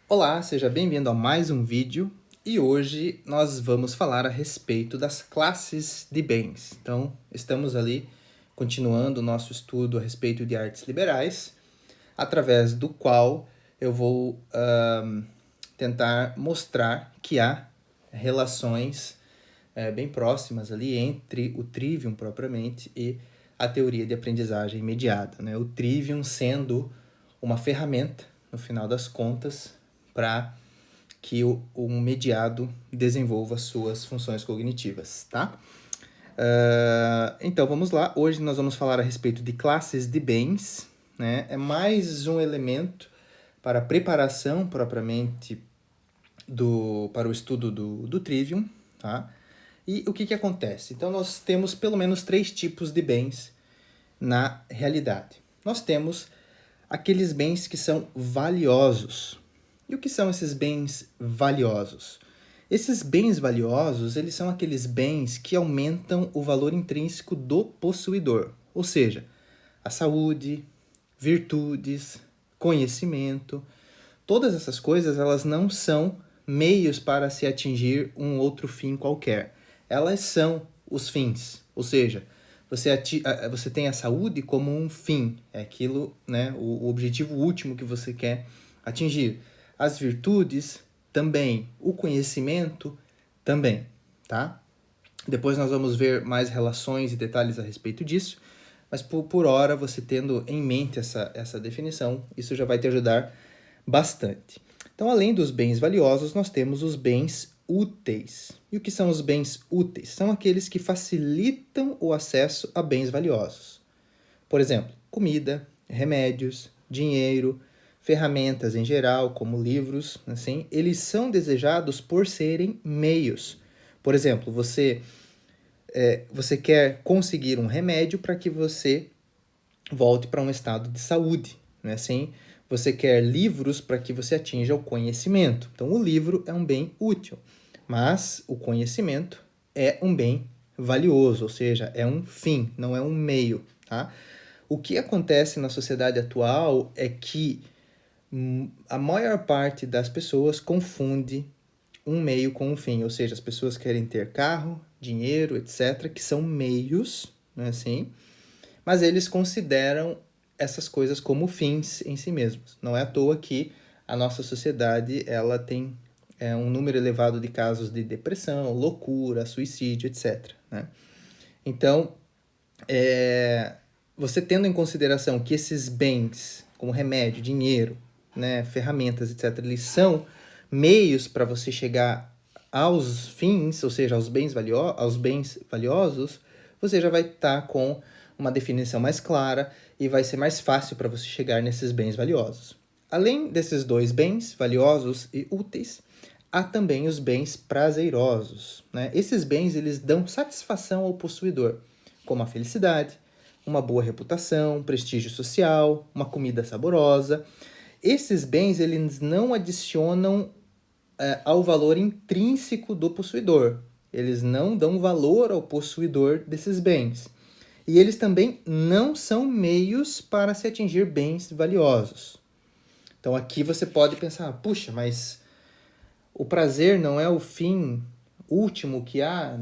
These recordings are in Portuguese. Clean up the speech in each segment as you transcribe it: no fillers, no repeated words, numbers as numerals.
Olá, seja bem-vindo a mais um vídeo e hoje nós vamos falar a respeito das classes de bens. Então, estamos ali continuando o nosso estudo a respeito de artes liberais, através do qual eu vou tentar mostrar que há relações bem próximas ali entre o trivium propriamente e a teoria de aprendizagem mediada, né? O trivium sendo uma ferramenta, no final das contas, para que o mediado desenvolva suas funções cognitivas, tá? Então vamos lá, hoje nós vamos falar a respeito de classes de bens, né? É mais um elemento para a preparação propriamente para o estudo do trivium, tá? E o que acontece? Então nós temos pelo menos 3 tipos de bens na realidade. Nós temos aqueles bens que são valiosos. E o que são esses bens valiosos? Esses bens valiosos, eles são aqueles bens que aumentam o valor intrínseco do possuidor, ou seja, a saúde, virtudes, conhecimento, todas essas coisas, elas não são meios para se atingir um outro fim qualquer. Elas são os fins, ou seja, você tem a saúde como um fim, é aquilo, né, o objetivo último que você quer atingir. As virtudes também, o conhecimento também, tá? Depois nós vamos ver mais relações e detalhes a respeito disso, mas por hora, você tendo em mente essa definição, isso já vai te ajudar bastante. Então, além dos bens valiosos, nós temos os bens úteis. E o que são os bens úteis? São aqueles que facilitam o acesso a bens valiosos. Por exemplo, comida, remédios, dinheiro, ferramentas em geral, como livros, assim, eles são desejados por serem meios. Por exemplo, você quer conseguir um remédio para que você volte para um estado de saúde, não é assim? Você quer livros para que você atinja o conhecimento. Então, o livro é um bem útil, mas o conhecimento é um bem valioso, ou seja, é um fim, não é um meio, tá? O que acontece na sociedade atual é que a maior parte das pessoas confunde um meio com um fim, ou seja, as pessoas querem ter carro, dinheiro, etc., que são meios, não é assim? Mas eles consideram essas coisas como fins em si mesmos. Não é à toa que a nossa sociedade ela tem um número elevado de casos de depressão, loucura, suicídio, etc. Né? Então, você tendo em consideração que esses bens, como remédio, dinheiro, né, ferramentas, etc., eles são meios para você chegar aos fins, ou seja, aos bens valiosos, você já vai estar com uma definição mais clara e vai ser mais fácil para você chegar nesses bens valiosos. Além desses dois bens, valiosos e úteis, há também os bens prazerosos. Né? Esses bens eles dão satisfação ao possuidor, como a felicidade, uma boa reputação, prestígio social, uma comida saborosa. Esses bens eles não adicionam ao valor intrínseco do possuidor. Eles não dão valor ao possuidor desses bens. E eles também não são meios para se atingir bens valiosos. Então aqui você pode pensar, puxa, mas o prazer não é o fim último que há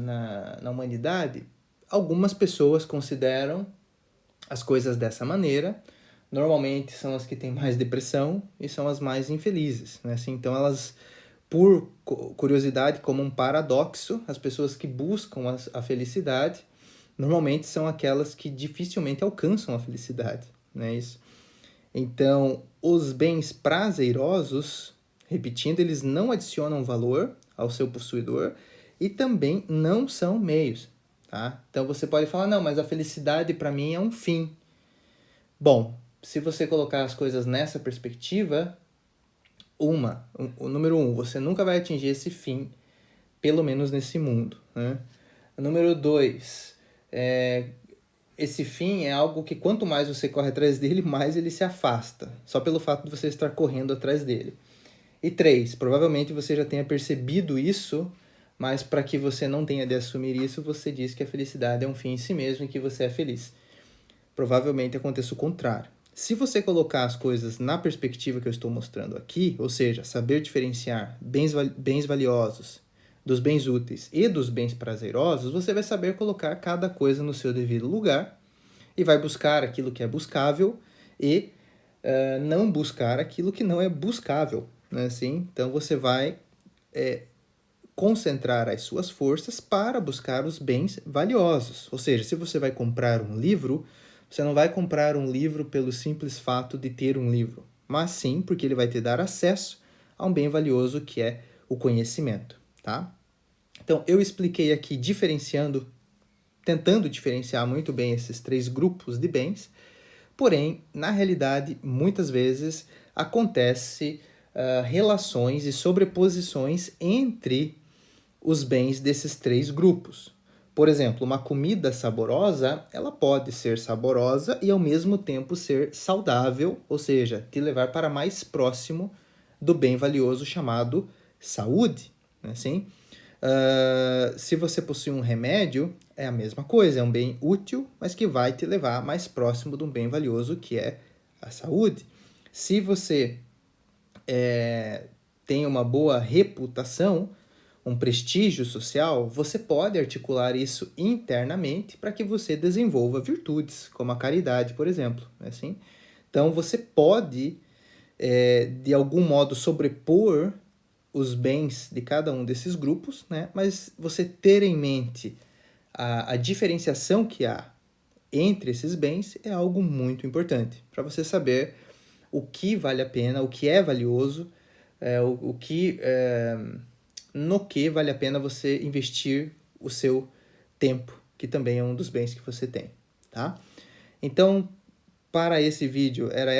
na humanidade? Algumas pessoas consideram as coisas dessa maneira. Normalmente são as que têm mais depressão e são as mais infelizes. Né? Assim, então elas, por curiosidade, como um paradoxo, as pessoas que buscam a felicidade normalmente são aquelas que dificilmente alcançam a felicidade, né? Isso. Então, os bens prazerosos, repetindo, eles não adicionam valor ao seu possuidor e também não são meios, tá? Então você pode falar, não, mas a felicidade para mim é um fim. Bom, se você colocar as coisas nessa perspectiva, o número um, você nunca vai atingir esse fim, pelo menos nesse mundo, né? O número dois, esse fim é algo que quanto mais você corre atrás dele, mais ele se afasta, só pelo fato de você estar correndo atrás dele. E três, provavelmente você já tenha percebido isso, mas para que você não tenha de assumir isso, você diz que a felicidade é um fim em si mesmo e que você é feliz. Provavelmente aconteça o contrário. Se você colocar as coisas na perspectiva que eu estou mostrando aqui, ou seja, saber diferenciar bens valiosos dos bens úteis e dos bens prazerosos, você vai saber colocar cada coisa no seu devido lugar e vai buscar aquilo que é buscável e não buscar aquilo que não é buscável, né? Assim, então você vai concentrar as suas forças para buscar os bens valiosos. Ou seja, se você vai comprar um livro, você não vai comprar um livro pelo simples fato de ter um livro, mas sim porque ele vai te dar acesso a um bem valioso que é o conhecimento, tá? Então, eu expliquei aqui tentando diferenciar muito bem esses três grupos de bens, porém, na realidade, muitas vezes acontece relações e sobreposições entre os bens desses três grupos. Por exemplo, uma comida saborosa, ela pode ser saborosa e ao mesmo tempo ser saudável, ou seja, te levar para mais próximo do bem valioso chamado saúde, né? Assim, se você possui um remédio, é a mesma coisa, é um bem útil, mas que vai te levar mais próximo de um bem valioso que é a saúde. Se você tem uma boa reputação, um prestígio social, você pode articular isso internamente para que você desenvolva virtudes, como a caridade, por exemplo. Assim? Então, você pode, de algum modo, sobrepor os bens de cada um desses grupos, né? Mas você ter em mente a diferenciação que há entre esses bens é algo muito importante, para você saber o que vale a pena, o que é valioso, no que vale a pena você investir o seu tempo, que também é um dos bens que você tem, tá? Então, para esse vídeo, eram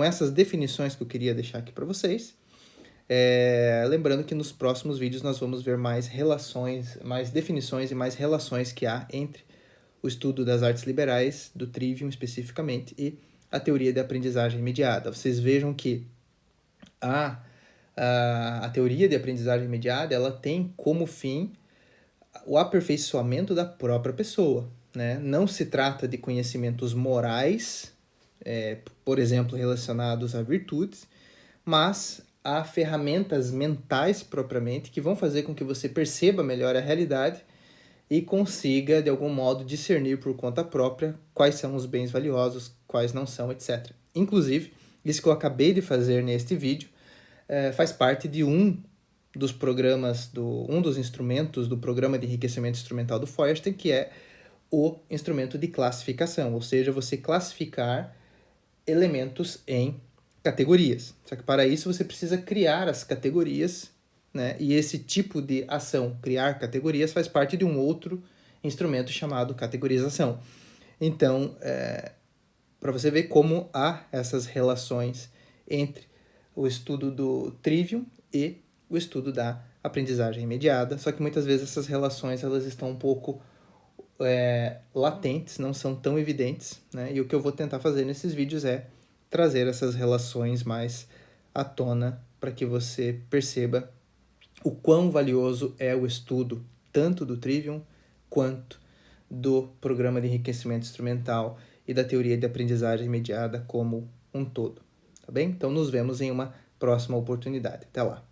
essas definições que eu queria deixar aqui para vocês. Lembrando que nos próximos vídeos nós vamos ver mais relações, mais definições e mais relações que há entre o estudo das artes liberais, do Trivium especificamente, e a teoria de aprendizagem mediada. Vocês vejam que a teoria de aprendizagem mediada, ela tem como fim o aperfeiçoamento da própria pessoa, né? Não se trata de conhecimentos morais, por exemplo, relacionados a virtudes, mas a ferramentas mentais propriamente que vão fazer com que você perceba melhor a realidade e consiga, de algum modo, discernir por conta própria quais são os bens valiosos, quais não são, etc. Inclusive, isso que eu acabei de fazer neste vídeo faz parte de um dos programas, um dos instrumentos do programa de enriquecimento instrumental do Feuerstein, que é o instrumento de classificação, ou seja, você classificar elementos em categorias. Só que para isso você precisa criar as categorias, né? E esse tipo de ação, criar categorias, faz parte de um outro instrumento chamado categorização. Então, para você ver como há essas relações entre o estudo do Trivium e o estudo da aprendizagem mediada, só que muitas vezes essas relações elas estão um pouco latentes, não são tão evidentes, né? E o que eu vou tentar fazer nesses vídeos é trazer essas relações mais à tona para que você perceba o quão valioso é o estudo tanto do Trivium quanto do programa de enriquecimento instrumental e da teoria de aprendizagem mediada como um todo, tá bem? Então nos vemos em uma próxima oportunidade. Até lá!